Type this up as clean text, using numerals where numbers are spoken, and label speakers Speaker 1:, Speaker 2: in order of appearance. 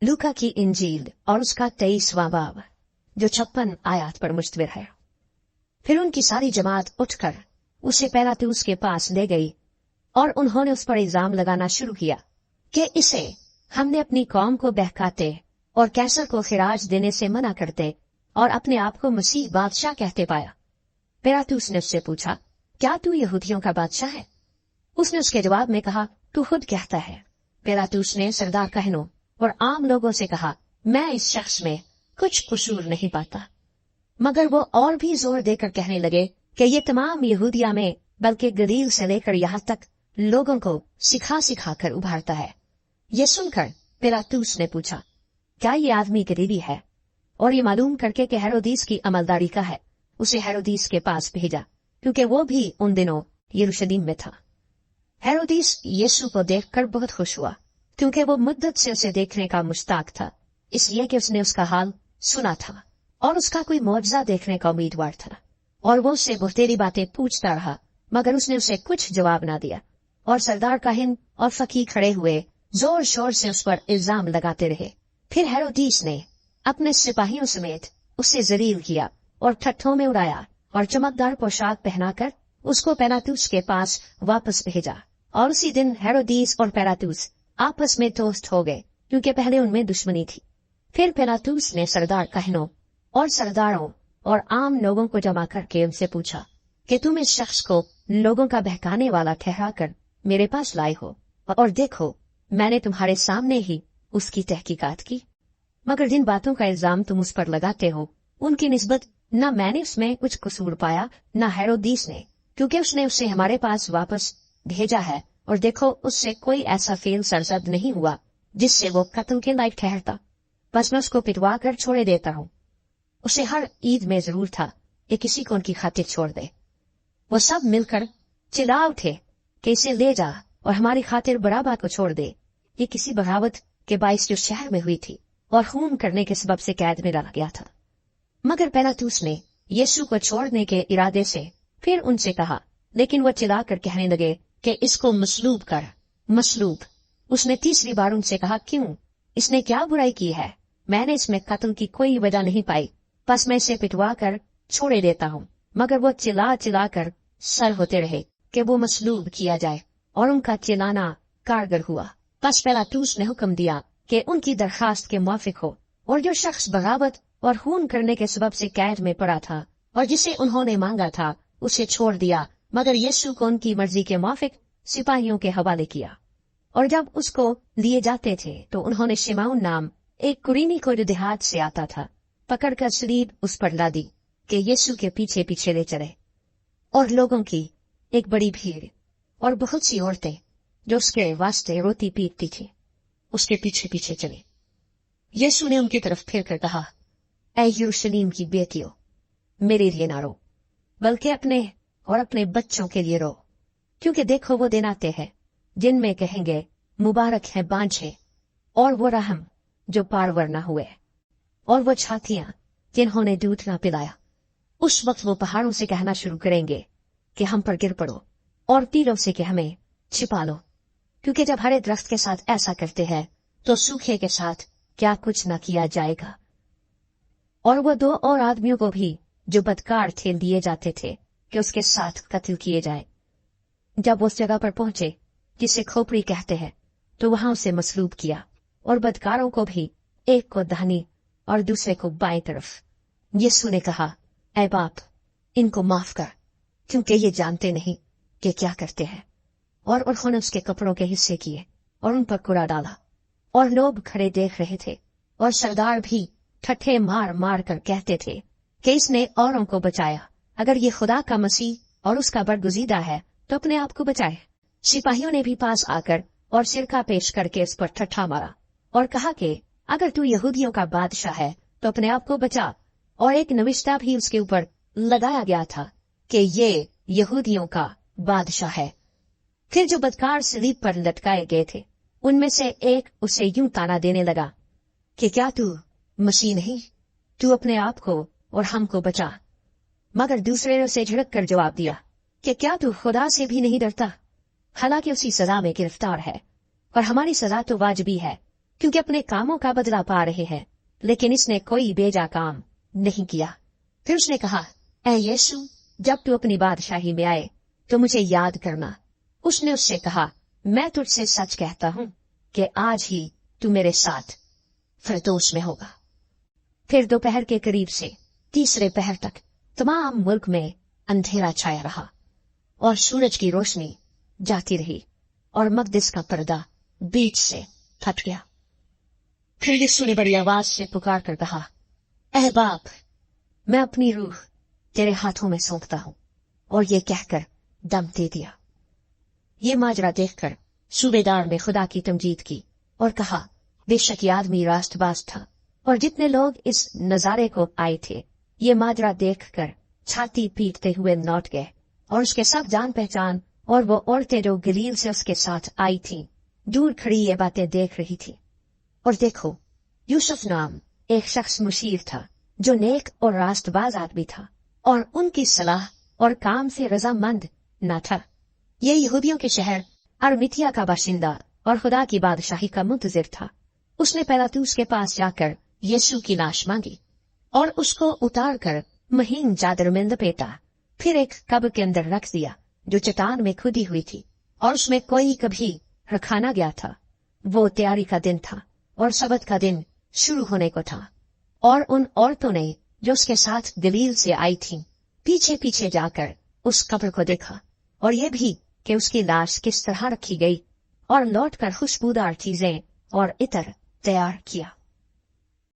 Speaker 1: लूका की इंजील और उसका 23वां बाब जो 56 आयत पर मुश्तमिल है। फिर उनकी सारी जमात उठकर उसे पिलातुस के पास ले गई और उन्होंने उस पर इल्जाम लगाना शुरू किया कि इसे हमने अपनी कौम को बहकाते और कैसर को खिराज देने से मना करते और अपने आप को मसीह बादशाह कहते पाया। पिलातुस ने उससे पूछा, क्या तू यहूदियों का बादशाह है? उसने उसके जवाब में कहा, तू खुद कहता है। पिलातुस ने सरदार कहनों और आम लोगों से कहा, मैं इस शख्स में कुछ कसूर नहीं पाता। मगर वो और भी जोर देकर कहने लगे कि ये तमाम यहूदिया में बल्कि गलील से लेकर यहाँ तक लोगों को सिखा सिखा कर उभारता है। ये सुनकर पिलातुस ने पूछा, क्या ये आदमी गलीली है? और ये मालूम करके कि हेरोदीस की अमलदारी का है, उसे हेरोदीस के पास भेजा, क्योंकि वो भी उन दिनों यरूशलेम में था। हेरोदीस यीशु को देखकर बहुत खुश हुआ, क्योंकि वो मुद्दत से उसे देखने का मुश्ताक था, इसलिए कि उसने उसका हाल सुना था और उसका कोई मौजज़ा देखने का उम्मीदवार था। और वो उससे बहुतेरी बातें पूछता रहा, मगर उसने उसे कुछ जवाब ना दिया। और सरदार काहिन और फकीर खड़े हुए जोर शोर से उस पर इल्जाम लगाते रहे। फिर हेरोदीस ने अपने सिपाहियों समेत उसे जलील किया और ठट्ठों में उड़ाया और चमकदार पोशाक पहनाकर उसको पिलातुस के पास वापस भेजा। और उसी दिन हेरोदीस और पिलातुस आपस में दोस्त हो गए, क्योंकि पहले उनमें दुश्मनी थी। फिर पिलातुस ने सरदार काहिनों और सरदारों और आम लोगों को जमा करके उनसे पूछा कि तुम इस शख्स को लोगों का बहकाने वाला ठहरा कर मेरे पास लाए हो, और देखो मैंने तुम्हारे सामने ही उसकी तहकीकात की। मगर जिन बातों का इल्जाम तुम उस पर लगाते हो उनकी निस्बत न मैंने उसमें कुछ कसूर पाया न हेरोदीस ने, क्योंकि उसने उसे हमारे पास वापस भेजा है। और देखो उससे कोई ऐसा फेल सरजद नहीं हुआ जिससे वो कत्ल के लायक ठहरता। बस मैं उसको पिटवा कर छोड़े देता हूँ। उसे हर ईद में जरूर था कि किसी को उनकी खातिर छोड़ दे। वो सब मिलकर चिल्ला उठे कि इसे ले जा और हमारी खातिर बराबा को छोड़ दे। ये किसी बगावत के बाइस जो शहर में हुई थी और खून करने के सबब से कैद में डाला गया था। मगर पिलातुस ने यीशु को छोड़ने के इरादे से फिर उनसे कहा, लेकिन वो चिल्लाकर कहने लगे कि इसको मसलूब कर, मसलूब। उसने तीसरी बार उनसे कहा, क्यों? इसने क्या बुराई की है? मैंने इसमें कत्ल की कोई वजह नहीं पाई, बस मैं इसे पिटवा कर छोड़े देता हूँ। मगर वो चिल्ला चिल्ला कर सर होते रहे कि वो मसलूब किया जाए, और उनका चिल्लाना कारगर हुआ। बस पिलातुस ने हुक्म दिया कि उनकी दरखास्त के मुआफिक हो, और जो शख्स बगावत और खून करने के सबब से कैद में पड़ा था और जिसे उन्होंने मांगा था उसे छोड़ दिया, मगर यीशु को उनकी मर्जी के मुआफिक सिपाहियों के हवाले किया। और जब उसको लिए जाते थे तो उन्होंने शिमौन नाम एक कुरीनी को जो देहात से आता था पकड़कर सलीब उस पर लादी कि यीशु के पीछे पीछे ले चले। और लोगों की एक बड़ी भीड़ और बहुत सी औरतें जो उसके वास्ते रोती पीटती थी उसके पीछे पीछे चले। यीशु ने उनकी तरफ फिर कर कहा, ऐ यरूशलेम की बेटियों, मेरे लिए ना रो, बल्कि अपने और अपने बच्चों के लिए रो, क्योंकि देखो वो दिन आते हैं जिनमें कहेंगे, मुबारक है बांझे और वो रहम जो पारवर न हुए, और वो छातियां जिन्होंने दूध न पिलाया। उस वक्त वो पहाड़ों से कहना शुरू करेंगे कि हम पर गिर पड़ो, और तीरों से कि हमें छिपा लो, क्योंकि जब हरे दरख्त के साथ ऐसा करते हैं तो सूखे के साथ क्या कुछ न किया जाएगा। और वो 2 और आदमियों को भी जो बदकार थे दिए जाते थे कि उसके साथ कत्ल किए जाए। जब वो उस जगह पर पहुंचे जिसे खोपड़ी कहते हैं तो वहां उसे मसलूब किया, और बदकारों को भी, एक को दाहिनी और दूसरे को बाएं तरफ। यीशु ने कहा, ऐ बाप, इनको माफ कर, क्योंकि ये जानते नहीं कि क्या करते हैं। और उन्होंने उसके कपड़ों के हिस्से किए और उन पर कूड़ा डाला। और लोग खड़े देख रहे थे, और सरदार भी ठट्ठे मार मार कर कहते थे कि इसने औरों को बचाया। अगर ये खुदा का मसीह और उसका बरगुजीदा है तो अपने आप को बचाए। सिपाहियों ने भी पास आकर और सिरका पेश करके इस पर ठट्ठा मारा और कहा कि अगर तू यहूदियों का बादशाह है तो अपने आप को बचा। और एक नविश्ता भी उसके ऊपर लगाया गया था कि ये यहूदियों का बादशाह है। फिर जो बदकार सलीब पर लटकाए गए थे उनमें से एक उसे यूं ताना देने लगा कि क्या तू मसीह नहीं? तू अपने आप को और हमको बचा। मगर दूसरे ने उसे झिड़क कर जवाब दिया कि क्या तू खुदा से भी नहीं डरता? हालांकि उसी सजा में गिरफ्तार है, और हमारी सजा तो वाजिबी है क्योंकि अपने कामों का बदला पा रहे हैं, लेकिन इसने कोई बेजा काम नहीं किया। फिर उसने कहा, ऐ यीशु, जब तू अपनी बादशाही में आए तो मुझे याद करना। उसने उससे कहा, मैं तुझसे सच कहता हूँ कि आज ही तू मेरे साथ फिरदौस में होगा। फिर दोपहर के करीब से तीसरे पहर तक तमाम मुल्क में अंधेरा छाया रहा और सूरज की रोशनी जाती रही और मकदस का पर्दा बीच से फट गया। फिर यीशु ने बड़ी आवाज से पुकार कर कहा, ऐ बाप, मैं अपनी रूह तेरे हाथों में सौंपता हूँ। और ये कहकर दम दे दिया। ये माजरा देखकर सूबेदार ने खुदा की तमजीद की और कहा, बेशक ये आदमी रास्तबाज था। और जितने लोग इस नजारे को आए थे, ये माजरा देखकर छाती पीटते हुए लौट गए। और उसके सब जान पहचान और वो औरतें जो गलील से उसके साथ आई थीं, दूर खड़ी ये बातें देख रही थी। और देखो, यूसुफ नाम एक शख्स मुशीर था जो नेक और रास्तबाज आदमी था और उनकी सलाह और काम से रजामंद न था। ये यहूदियों के शहर अरमितिया का बाशिंदा और खुदा की बादशाही का मुंतजिर था। उसने पिलातुस के पास जाकर यीशु की लाश मांगी और उसको उतार कर महीन चादर में लपेटा, फिर एक कब्र के अंदर रख दिया जो चट्टान में खुदी हुई थी और उसमें कोई कभी रखा न गया था। वो तैयारी का दिन था और सबत का दिन शुरू होने को था। और उन औरतों ने जो उसके साथ गलील से आई थीं, पीछे पीछे जाकर उस कब्र को देखा और ये भी कि उसकी लाश किस तरह रखी गई और लौटकर खुशबूदार चीजें और इत्र तैयार किया।